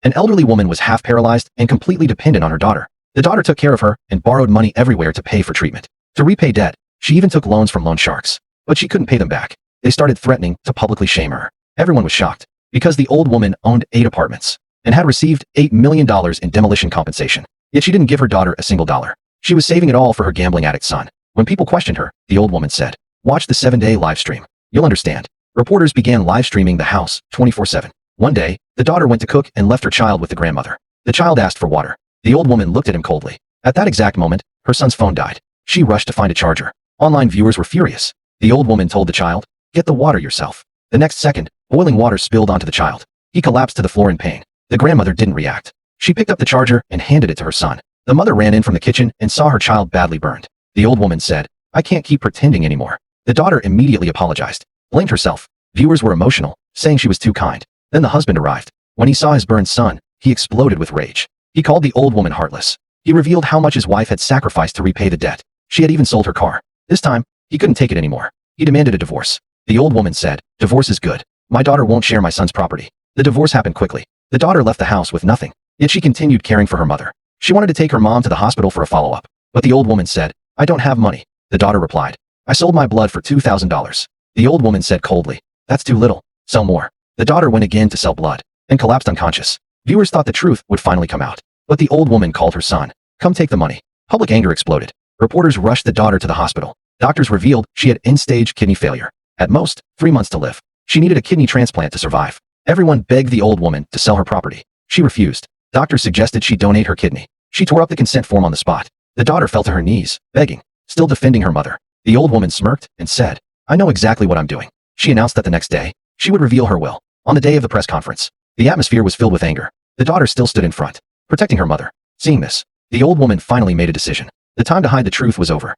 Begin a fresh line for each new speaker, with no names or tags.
An elderly woman was half paralyzed and completely dependent on her daughter. The daughter took care of her and borrowed money everywhere to pay for treatment. To repay debt, she even took loans from loan sharks. But she couldn't pay them back. They started threatening to publicly shame her. Everyone was shocked, because the old woman owned 8 apartments and had received $8 million in demolition compensation. Yet she didn't give her daughter a single dollar. She was saving it all for her gambling addict son. When people questioned her, the old woman said, "Watch the 7-day live stream. You'll understand." Reporters began live streaming the house 24/7. One day, the daughter went to cook and left her child with the grandmother. The child asked for water. The old woman looked at him coldly. At that exact moment, her son's phone died. She rushed to find a charger. Online viewers were furious. The old woman told the child, "Get the water yourself." The next second, boiling water spilled onto the child. He collapsed to the floor in pain. The grandmother didn't react. She picked up the charger and handed it to her son. The mother ran in from the kitchen and saw her child badly burned. The old woman said, "I can't keep pretending anymore." The daughter immediately apologized, blamed herself. Viewers were emotional, saying she was too kind. Then the husband arrived. When he saw his burned son, he exploded with rage. He called the old woman heartless. He revealed how much his wife had sacrificed to repay the debt. She had even sold her car. This time, he couldn't take it anymore. He demanded a divorce. The old woman said, "Divorce is good. My daughter won't share my son's property." The divorce happened quickly. The daughter left the house with nothing, yet she continued caring for her mother. She wanted to take her mom to the hospital for a follow-up, but the old woman said, "I don't have money." The daughter replied, "I sold my blood for $2,000. The old woman said coldly, "That's too little. Sell more." The daughter went again to sell blood and collapsed unconscious. Viewers thought the truth would finally come out, but the old woman called her son, "Come take the money." Public anger exploded. Reporters rushed the daughter to the hospital. Doctors revealed she had end-stage kidney failure. At most, 3 months to live. She needed a kidney transplant to survive. Everyone begged the old woman to sell her property. She refused. Doctors suggested she donate her kidney. She tore up the consent form on the spot. The daughter fell to her knees, begging, still defending her mother. The old woman smirked and said, "I know exactly what I'm doing." She announced that the next day, she would reveal her will. On the day of the press conference, the atmosphere was filled with anger. The daughter still stood in front, protecting her mother. Seeing this, the old woman finally made a decision. The time to hide the truth was over.